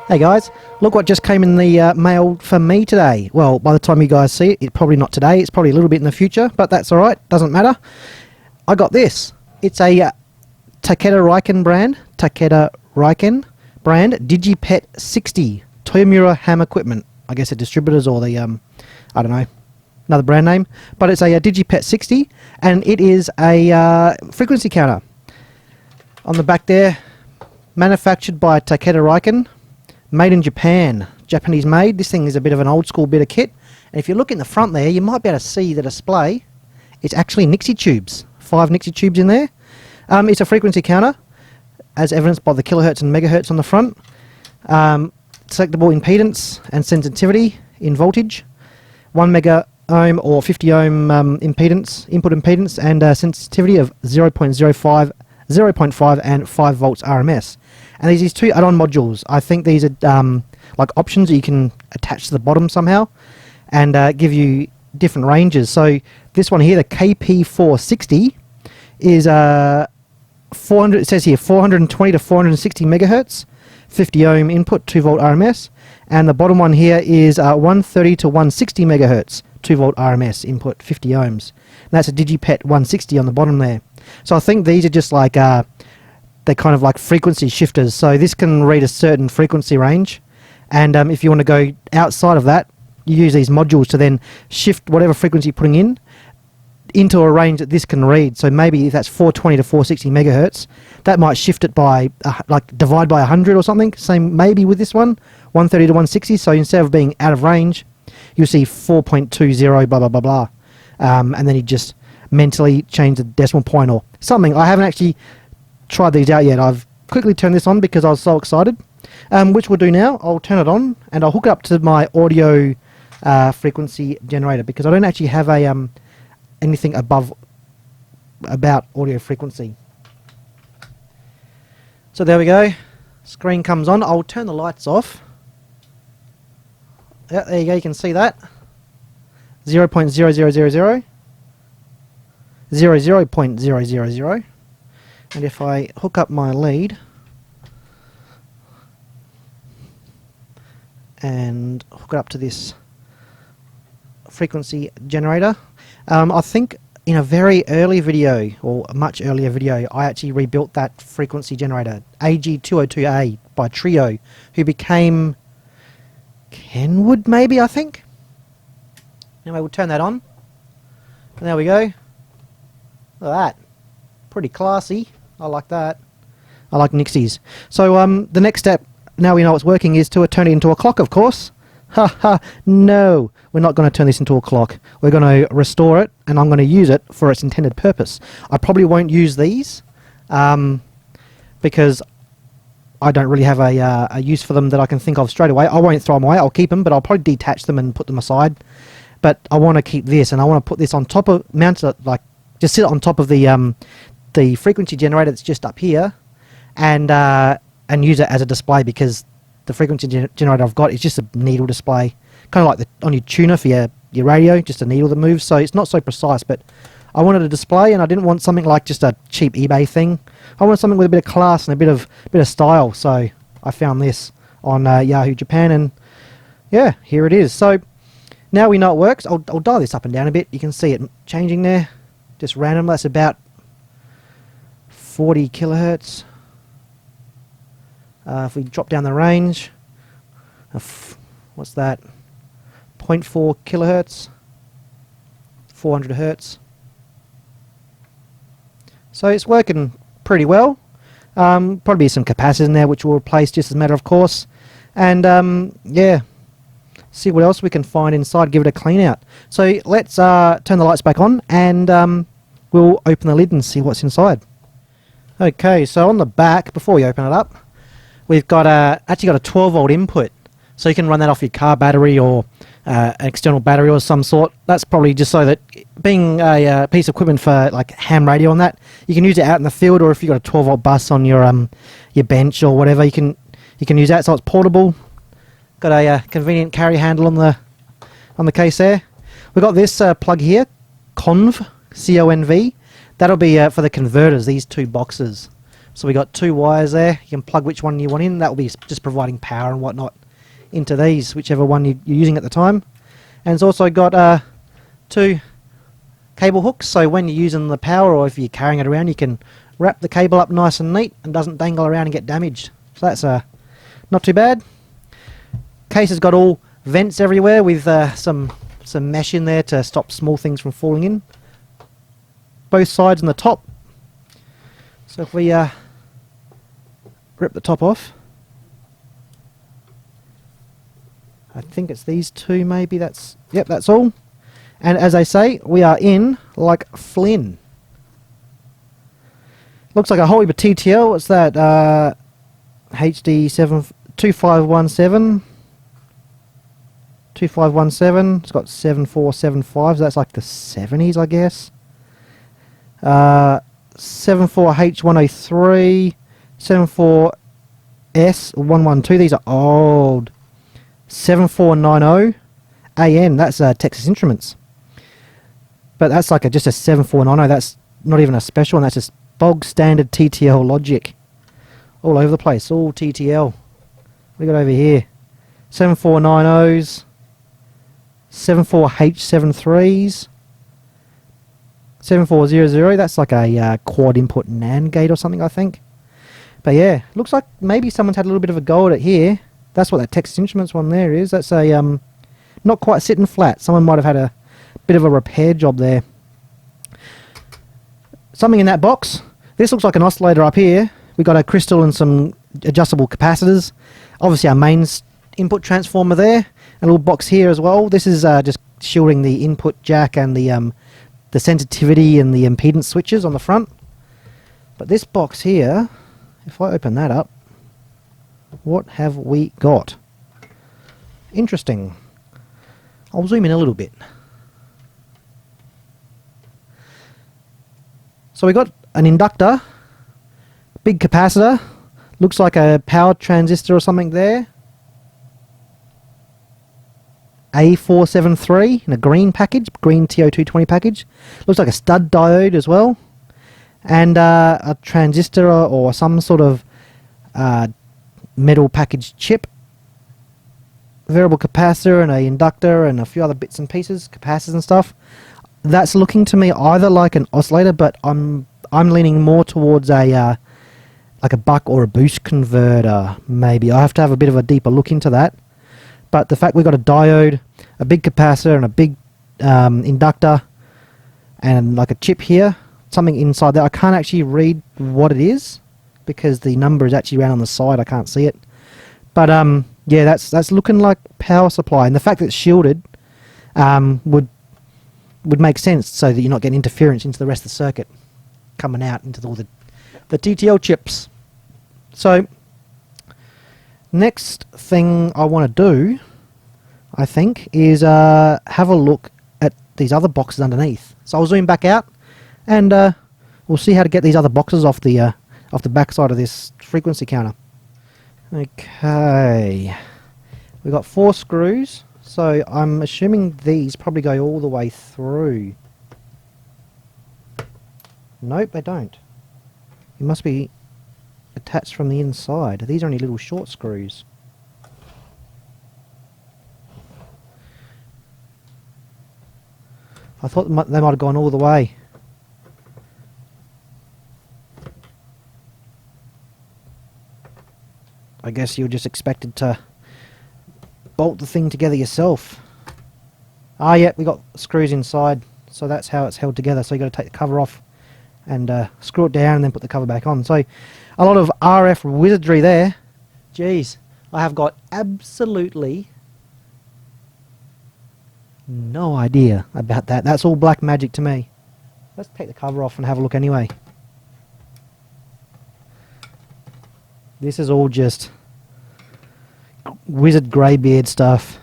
Hey guys, look what just came in the mail for me today. Well, by the time you guys see it, it's probably not today, it's probably a little bit in the future, but that's alright, doesn't matter. I got this. It's a Takeda Riken brand, Digipet-60 Toyomura ham equipment. I guess the distributors or the, I don't know, another brand name. But it's a Digipet-60 and it is a frequency counter. On the back there, manufactured by Takeda Riken. Made in Japan, Japanese made. This thing is a bit of an old school bit of kit. And if you look in the front there, you might be able to see the display. It's actually Nixie tubes. 5 Nixie tubes in there. It's a frequency counter, as evidenced by the kilohertz and megahertz on the front. Selectable impedance and sensitivity in voltage. 1 mega ohm or 50 ohm impedance, input impedance, and sensitivity of 0.05, 0.5 and 5 volts RMS. And there's these 2 add-on modules. I think these are like options that you can attach to the bottom somehow and give you different ranges. So this one here, the KP460, is 400. It says here 420 to 460 megahertz, 50 ohm input, 2 volt RMS, and the bottom one here is 130 to 160 megahertz, 2 volt RMS input, 50 ohms. And that's a Digipet-160 on the bottom there. So I think these are just like they're kind of like frequency shifters. So this can read a certain frequency range, and if you want to go outside of that, you use these modules to then shift whatever frequency you're putting in into a range that this can read. So maybe if that's 420 to 460 megahertz, that might shift it by like divide by 100 or something. Same maybe with this one, 130 to 160. So instead of being out of range, you'll see 4.20 blah blah blah blah, and then you just mentally change the decimal point or something. I haven't actually tried these out yet. I've quickly turned this on because I was so excited, which we'll do now. I'll turn it on and I'll hook it up to my audio frequency generator because I don't actually have a anything about audio frequency. So there we go, screen comes on. I'll turn the lights off. Yeah, there you go, you can see that 0.0000, 0.000. And if I hook up my lead and hook it up to this frequency generator, I think in a very early video, or a much earlier video, I actually rebuilt that frequency generator, AG202A by Trio, who became Kenwood maybe, I think. Anyway, we'll turn that on. And there we go. Look at that. Pretty classy. I like that. I like Nixies. So the next step, now we know it's working, is to turn it into a clock, of course. Ha ha, no, we're not going to turn this into a clock. We're going to restore it, and I'm going to use it for its intended purpose. I probably won't use these because I don't really have a use for them that I can think of straight away. I won't throw them away, I'll keep them, but I'll probably detach them and put them aside. But I want to keep this, and I want to put this on top of, mount it, like, just sit it on top of the frequency generator that's just up here, and use it as a display, because the frequency generator I've got is just a needle display, kind of like on your tuner for your radio, just a needle that moves. So it's not so precise, but I wanted a display, and I didn't want something like just a cheap eBay thing. I wanted something with a bit of class and a bit of style. So I found this on Yahoo Japan, and yeah, here it is. So now we know it works. I'll dial this up and down a bit. You can see it changing there, just random. That's about 40 kilohertz. If we drop down the range, what's that? 0.4 kilohertz, 400 hertz. So it's working pretty well. Probably some capacitors in there which we'll replace just as a matter of course. And yeah, see what else we can find inside, give it a clean out. So let's turn the lights back on, and we'll open the lid and see what's inside. Okay, so on the back, before we open it up, we've got actually got a 12 volt input, so you can run that off your car battery or an external battery or some sort. That's probably just so that, being a piece of equipment for like ham radio and that, you can use it out in the field, or if you've got a 12 volt bus on your bench or whatever, you can use that. So it's portable. Got a convenient carry handle on the case there. We've got this plug here, CONV, C-O-N-V. That'll be for the converters, these 2 boxes. So we got 2 wires there. You can plug which one you want in. That will be just providing power and whatnot into these, whichever one you're using at the time. And it's also got 2 cable hooks, so when you're using the power or if you're carrying it around, you can wrap the cable up nice and neat and doesn't dangle around and get damaged. So that's not too bad. Case has got all vents everywhere with some mesh in there to stop small things from falling in. Both sides and the top. So if we rip the top off, I think it's these 2 maybe. Yep, that's all. And as I say, we are in like Flynn. Looks like a whole heap of TTL. What's that? HD 2517. 2517. It's got 7475. So that's like the 70s, I guess. 74H103. 74S112. These are old. 7490. AN. That's Texas Instruments. But that's like just a 7490. That's not even a special one. That's just bog standard TTL logic. All over the place. All TTL. What do we got over here? 7490s. 74H73s. 7400. That's like a quad input NAND gate or something, I think. But yeah, looks like maybe someone's had a little bit of a go at it here. That's what that Texas Instruments one there is. That's a not quite sitting flat. Someone might have had a bit of a repair job there. Something in that box. This looks like an oscillator up here. We've got a crystal and some adjustable capacitors. Obviously our main input transformer there. A little box here as well. This is just shielding the input jack and the sensitivity and the impedance switches on the front. But this box here, if I open that up, what have we got? Interesting. I'll zoom in a little bit. So we got an inductor, big capacitor, looks like a power transistor or something there. A473 in a green package, green TO220 package. Looks like a stud diode as well. And a transistor or some sort of metal packaged chip. Variable capacitor and a inductor and a few other bits and pieces, capacitors and stuff. That's looking to me either like an oscillator, but I'm leaning more towards a like a buck or a boost converter maybe. I have to have a bit of a deeper look into that. But the fact we've got a diode, a big capacitor and a big inductor and like a chip here, something inside there, I can't actually read what it is because the number is actually around on the side. I can't see it. But yeah, that's looking like power supply, and the fact that it's shielded would make sense so that you're not getting interference into the rest of the circuit coming out into all the TTL chips. So next thing I want to do, I think, is have a look at these other boxes underneath. So I'll zoom back out and we'll see how to get these other boxes off the back side of this frequency counter. Okay, we've got 4 screws, so I'm assuming these probably go all the way through. Nope, they don't. It must be attached from the inside. These are only little short screws. I thought they might have gone all the way. I guess you're just expected to bolt the thing together yourself. Ah, yeah, we got screws inside, so that's how it's held together. So you got to take the cover off and screw it down and then put the cover back on. So a lot of RF wizardry there. Jeez, I have got absolutely no idea about that. That's all black magic to me. Let's take the cover off and have a look anyway. This is all just wizard greybeard stuff.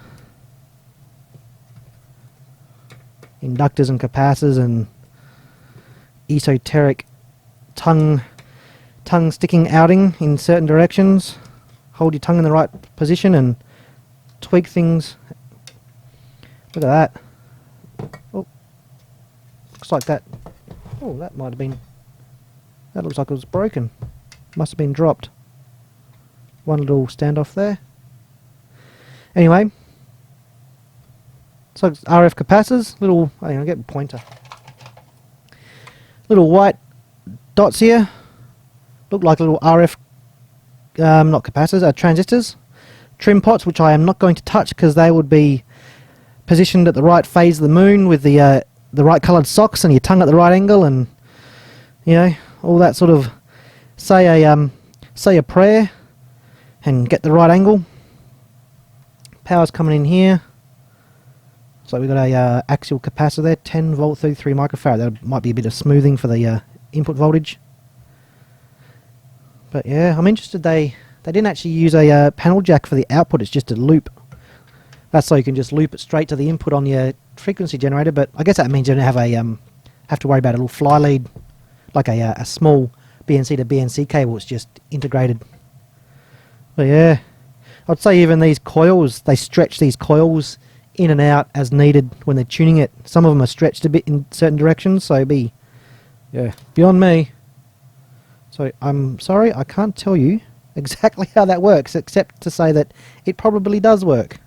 Inductors and capacitors and esoteric tongue sticking outing in certain directions. Hold your tongue in the right position and tweak things. Look at that. Oh, looks like that. Oh, that might have been. That looks like it was broken. Must have been dropped. One little standoff there. Anyway, so it's RF capacitors, little, hang on, I'll get a pointer. Little white dots here, look like little RF, not capacitors, transistors. Trim pots, which I am not going to touch because they would be positioned at the right phase of the moon with the right coloured socks and your tongue at the right angle, and you know, all that sort of say a prayer and get the right angle. Power's coming in here. So we've got a axial capacitor there, 10 volt 33 microfarad. That might be a bit of smoothing for the input voltage. But yeah, I'm interested. They didn't actually use a panel jack for the output. It's just a loop. That's so you can just loop it straight to the input on your frequency generator. But I guess that means you don't have to worry about a little fly lead, like a small BNC to BNC cable. It's just integrated. But yeah, I'd say even these coils, they stretch these coils in and out as needed when they're tuning it. Some of them are stretched a bit in certain directions, so beyond me. So I'm sorry, I can't tell you exactly how that works, except to say that it probably does work.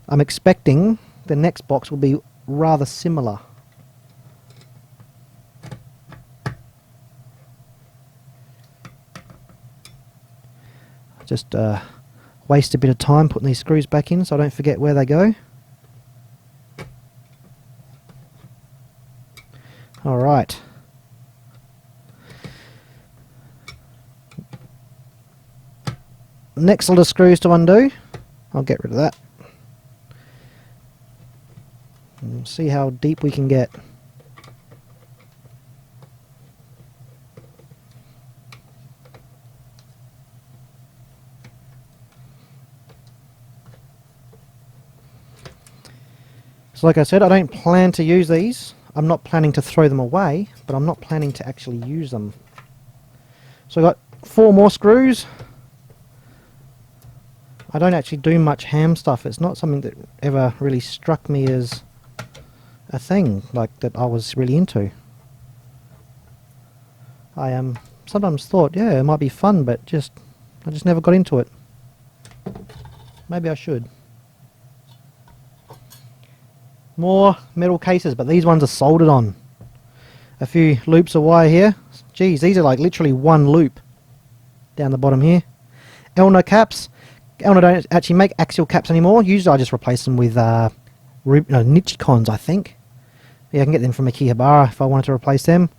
I'm expecting the next box will be rather similar. Just waste a bit of time putting these screws back in so I don't forget where they go. Alright. Next lot of screws to undo. I'll get rid of that. And see how deep we can get. So like I said, I don't plan to use these. I'm not planning to throw them away, but I'm not planning to actually use them. So I've got 4 more screws. I don't actually do much ham stuff. It's not something that ever really struck me as a thing like that I was really into. I sometimes thought, yeah, it might be fun, but I just never got into it. Maybe I should. More metal cases, but these ones are soldered on. A few loops of wire here. Geez, these are like literally one loop down the bottom here. Elna caps. Elna don't actually make axial caps anymore. Usually I just replace them with Nichicons, I think. Yeah, I can get them from Akihabara if I wanted to replace them.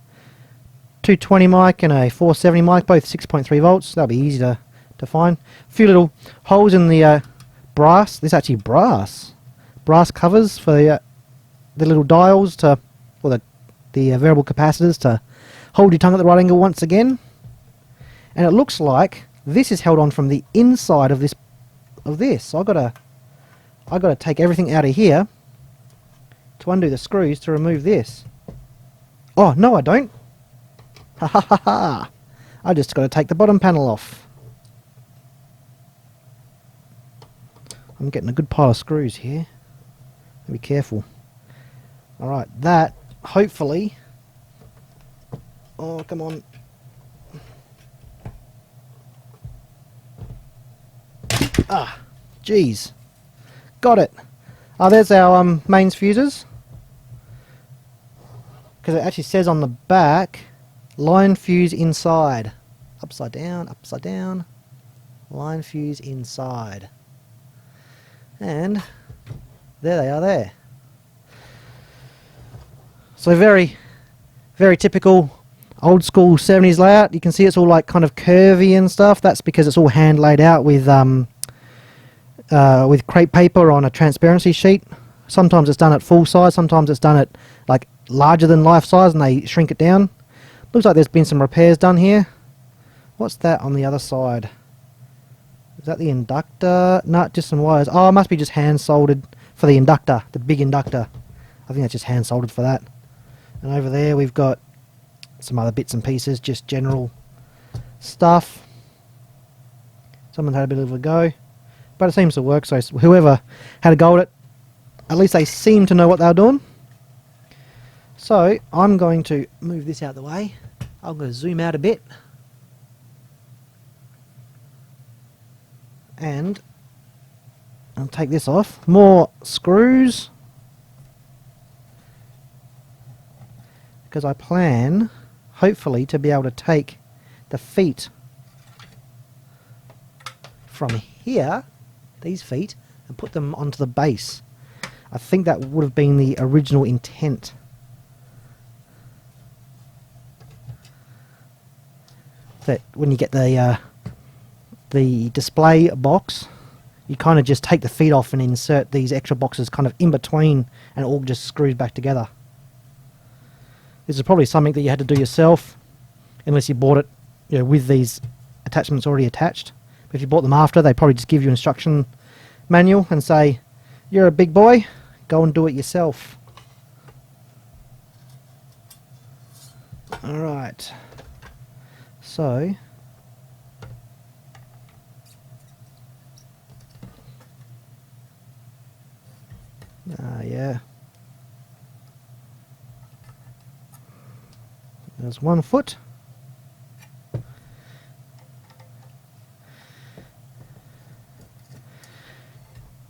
220 mic and a 470 mic, both 6.3 volts. That'll be easy to find. A few little holes in the brass. This is actually brass covers for the little dials to, or the variable capacitors to hold your tongue at the right angle once again. And it looks like this is held on from the inside of this. So I gotta take everything out of here to undo the screws to remove this. Oh no, I don't. Ha ha ha ha! I just got to take the bottom panel off. I'm getting a good pile of screws here. Be careful. Alright, that hopefully. Oh, come on. Ah, jeez. Got it. Oh, there's our mains fuses. Because it actually says on the back, line fuse inside. Upside down, line fuse inside. And there they are there. So very, very typical old school 70s layout. You can see it's all like kind of curvy and stuff. That's because it's all hand laid out with crepe paper on a transparency sheet. Sometimes it's done at full size, sometimes it's done at like larger than life size and they shrink it down. Looks like there's been some repairs done here. What's that on the other side? Is that the inductor? No, just some wires. Oh, it must be just hand soldered for the inductor, the big inductor. I think that's just hand soldered for that. And over there we've got some other bits and pieces, just general stuff. Someone had a bit of a go, but it seems to work, so whoever had a go at it, at least they seem to know what they were doing. So I'm going to move this out of the way. I'm going to zoom out a bit And I'll take this off. More screws, because I plan, hopefully, to be able to take the feet from here, these feet, and put them onto the base. I think that would have been the original intent. That when you get the display box, you kind of just take the feet off and insert these extra boxes kind of in between, and it all just screws back together. This is probably something that you had to do yourself, unless you bought it, you know, with these attachments already attached. But if you bought them after, they probably just give you an instruction manual and say, "You're a big boy, go and do it yourself." Alright, so yeah, there's 1 foot.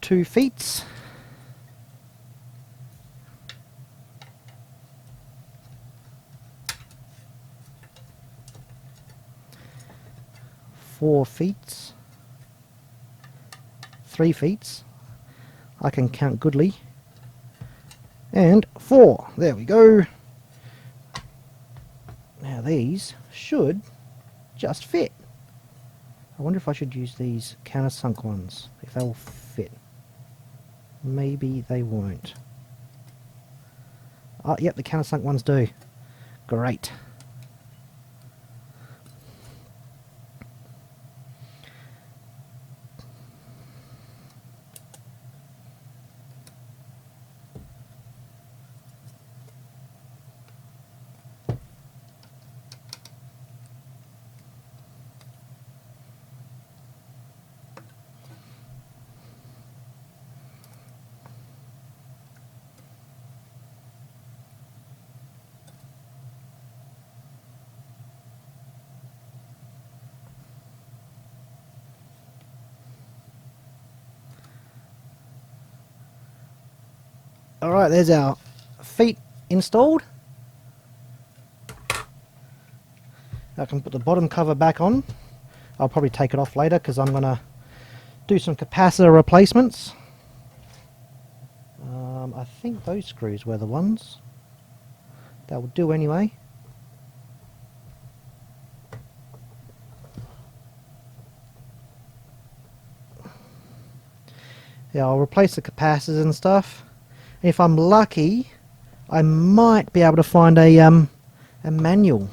Two feet. Four feet. 3 feet. I can count goodly. And 4. There we go. Now these should just fit. I wonder if I should use these countersunk ones, if they will fit. Maybe they won't. Oh, yep, the countersunk ones do. Great. Alright, there's our feet installed. I can put the bottom cover back on. I'll probably take it off later because I'm going to do some capacitor replacements. I think those screws were the ones. That would do anyway. Yeah, I'll replace the capacitors and stuff. If I'm lucky, I might be able to find a manual.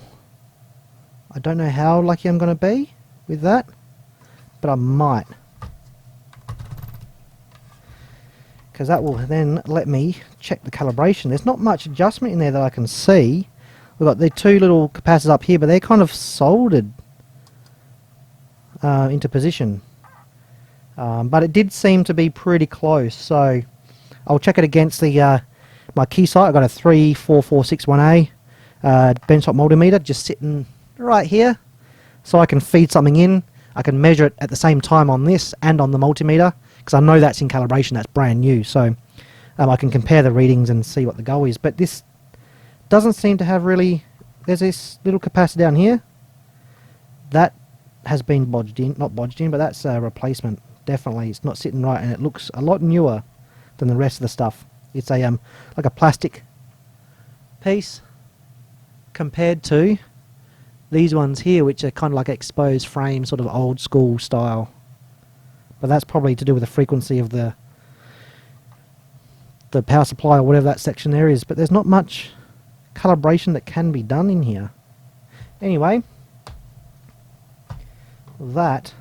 I don't know how lucky I'm going to be with that, but I might. Because that will then let me check the calibration. There's not much adjustment in there that I can see. We've got the 2 little capacitors up here, but they're kind of soldered into position. But it did seem to be pretty close, so I'll check it against the my Keysight. I've got a 34461A benchtop multimeter just sitting right here, so I can feed something in. I can measure it at the same time on this and on the multimeter, because I know that's in calibration, that's brand new, so I can compare the readings and see what the go is. But this doesn't seem to have really... There's this little capacitor down here. That has been bodged in, not bodged in, but that's a replacement. Definitely, it's not sitting right, and it looks a lot newer than the rest of the stuff. It's a like a plastic piece compared to these ones here, which are kind of like exposed frame, sort of old school style. But that's probably to do with the frequency of the power supply or whatever that section there is. But there's not much calibration that can be done in here. Anyway, that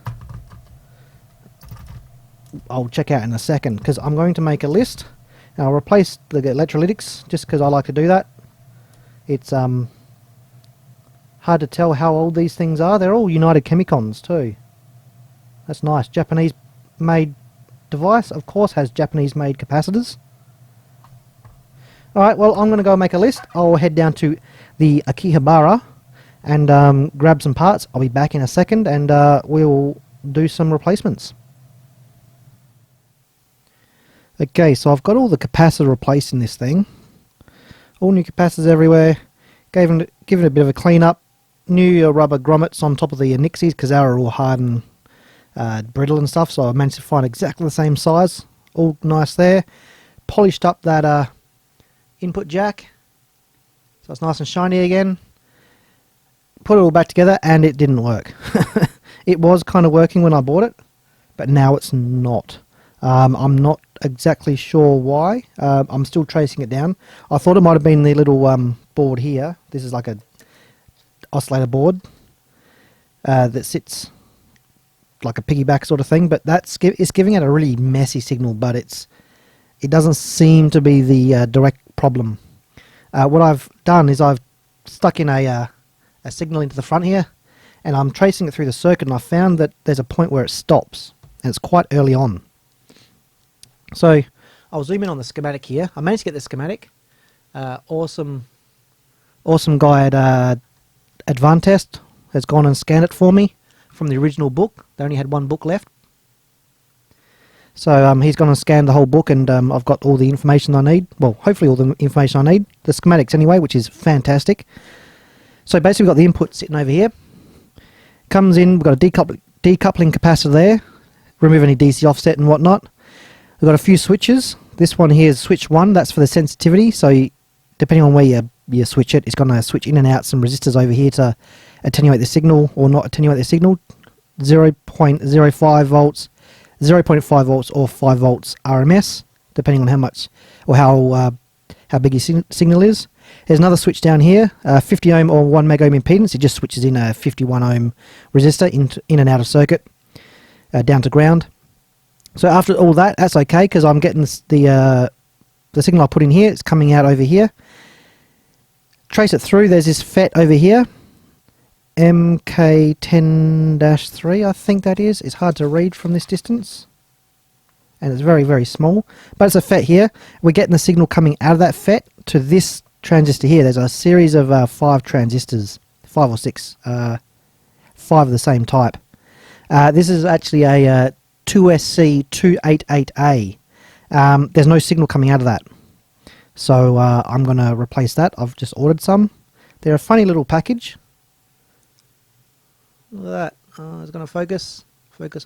I'll check out in a second, because I'm going to make a list. And I'll replace the electrolytics just because I like to do that. It's hard to tell how old these things are. They're all United Chemicons too. That's nice. Japanese made device, of course, has Japanese made capacitors. Alright, well, I'm going to go make a list. I'll head down to the Akihabara and grab some parts. I'll be back in a second, and we'll do some replacements. Okay, so I've got all the capacitor replaced in this thing. All new capacitors everywhere. Given it a bit of a clean up. New rubber grommets on top of the Nixies because they were all hard and brittle and stuff. So I managed to find exactly the same size. All nice there. Polished up that input jack. So it's nice and shiny again. Put it all back together and it didn't work. It was kind of working when I bought it, but now it's not. I'm not exactly sure why. I'm still tracing it down. I thought it might have been the little board here. This is like a oscillator board that sits like a piggyback sort of thing, but it's giving it a really messy signal, but it doesn't seem to be the direct problem. What I've done is I've stuck in a signal into the front here, and I'm tracing it through the circuit, and I found that there's a point where it stops, and it's quite early on. So I'll zoom in on the schematic here. I managed to get the schematic. Awesome guy at Advantest has gone and scanned it for me from the original book. They only had one book left. So he's gone and scanned the whole book, and I've got all the information I need. Well, hopefully all the information I need. The schematics anyway, which is fantastic. So basically we've got the input sitting over here. Comes in, we've got a decoupling capacitor there. Remove any DC offset and whatnot. We've got a few switches. This one here is switch 1. That's for the sensitivity. So depending on where you switch it, it's going to switch in and out some resistors over here to attenuate the signal or not attenuate the signal. 0.05 volts, 0.5 volts or 5 volts RMS, depending on how much or how big your signal is. There's another switch down here, 50 ohm or 1 meg ohm impedance. It just switches in a 51 ohm resistor in and out of circuit, down to ground. So after all that, that's okay because I'm getting the signal I put in here. It's coming out over here. Trace it through. There's this FET over here, MK10-3, I think that is. It's hard to read from this distance, and it's very, very small. But it's a FET here. We're getting the signal coming out of that FET to this transistor here. There's a series of 5 transistors, 5 or 6, 5 of the same type. This is actually a 2SC288A. There's no signal coming out of that, so I'm going to replace that. I've just ordered some. They're a funny little package. Look at that. It's going to focus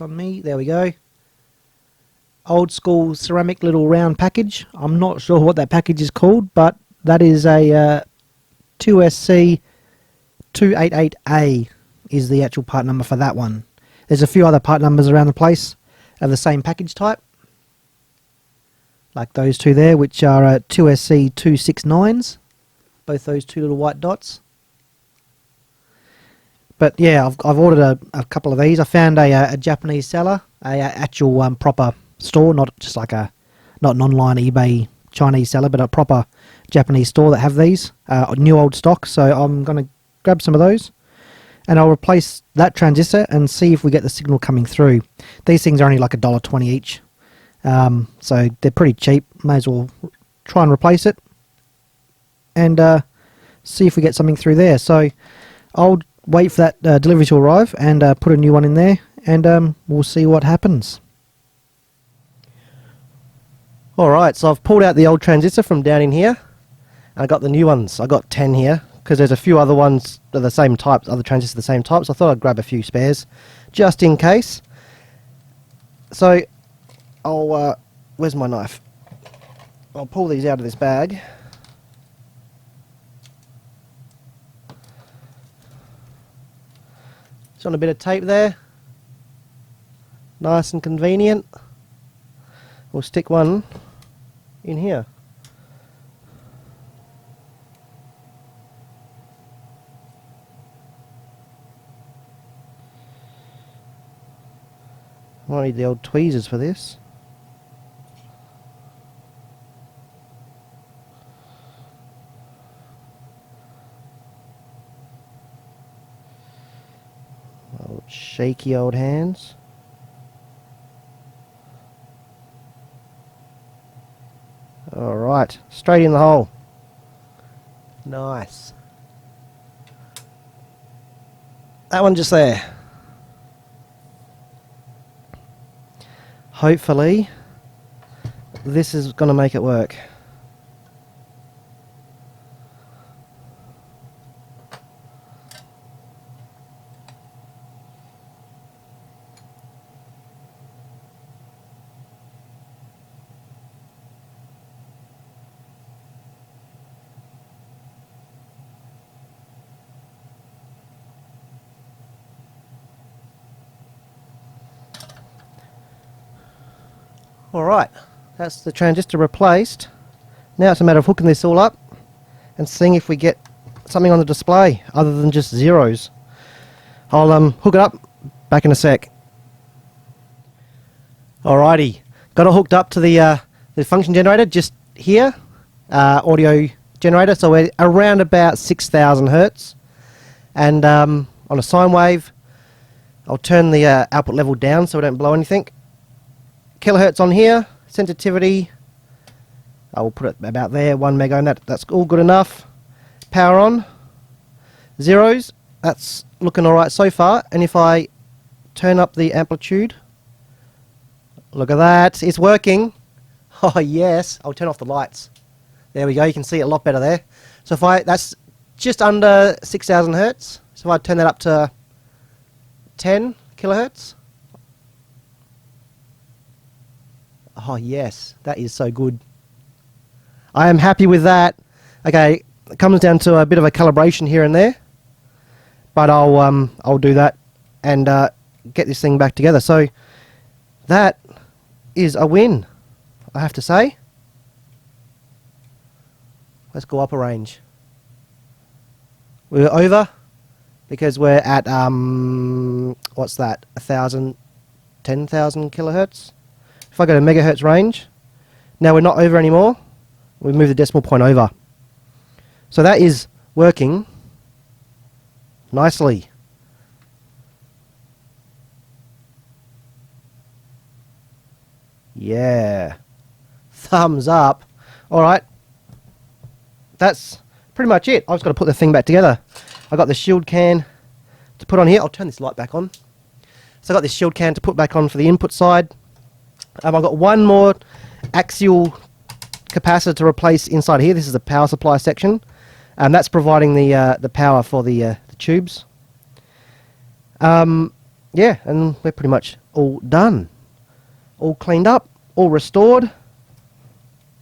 on me. There we go. Old school ceramic little round package. I'm not sure what that package is called, but that is a 2SC288A is the actual part number for that one. There's a few other part numbers around the place of the same package type, like those two there, which are 2SC269s, both those two little white dots. But yeah, I've ordered a couple of these. I found a Japanese seller, a actual proper store, not just like not an online eBay Chinese seller, but a proper Japanese store that have these new old stock. So I'm going to grab some of those, and I'll replace that transistor and see if we get the signal coming through. These things are only like $1.20 each, so they're pretty cheap. May as well try and replace it and see if we get something through there. So I'll wait for that delivery to arrive and put a new one in there, and we'll see what happens. Alright, so I've pulled out the old transistor from down in here, and I got the new ones. I got 10 here, because there's a few other ones of the same type, other transistors the same type, so I thought I'd grab a few spares, just in case. So, I'll, where's my knife? I'll pull these out of this bag. Just on a bit of tape there. Nice and convenient. We'll stick one in here. Might need the old tweezers for this. Old shaky old hands. Alright, straight in the hole. Nice. That one just there. Hopefully this is going to make it work. Alright, that's the transistor replaced. Now it's a matter of hooking this all up and seeing if we get something on the display other than just zeros. I'll hook it up, back in a sec. Alrighty, got it hooked up to the function generator just here, audio generator, so we're around about 6,000 Hertz. And on a sine wave, I'll turn the output level down so we don't blow anything. Kilohertz on here, sensitivity, I will put it about there, 1 mega, and that's all good enough. Power on, zeros, that's looking alright so far. And if I turn up the amplitude, look at that, it's working. Oh yes, I'll turn off the lights. There we go, you can see it a lot better there. So if that's just under 6,000 Hertz, so if I turn that up to 10 kilohertz, oh yes, that is so good. I am happy with that. Okay, it comes down to a bit of a calibration here and there, but I'll do that and get this thing back together. So that is a win, I have to say. Let's go up a range. We're over because we're at what's that? 10,000 kilohertz. If I go to megahertz range, now we're not over anymore. We move the decimal point over. So that is working nicely. Yeah. Thumbs up. Alright. That's pretty much it. I've just got to put the thing back together. I've got the shield can to put on here. I'll turn this light back on. So I've got this shield can to put back on for the input side. I've got one more axial capacitor to replace inside here. This is the power supply section, and that's providing the power for the tubes. Yeah, and we're pretty much all done, all cleaned up, all restored.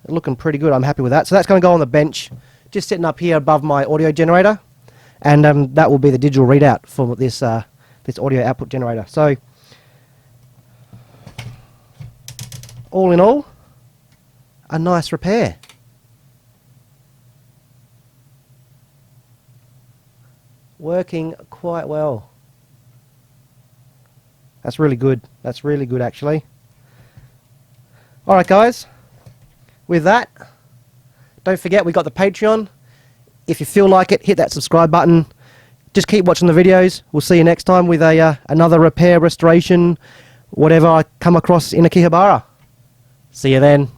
Looking pretty good. I'm happy with that. So that's going to go on the bench, just sitting up here above my audio generator, and that will be the digital readout for this this audio output generator. So all in all, a nice repair. Working quite well. That's really good. That's really good, actually. Alright guys, with that, don't forget we got the Patreon. If you feel like it, hit that subscribe button. Just keep watching the videos. We'll see you next time with another repair, restoration, whatever I come across in Akihabara. See you then.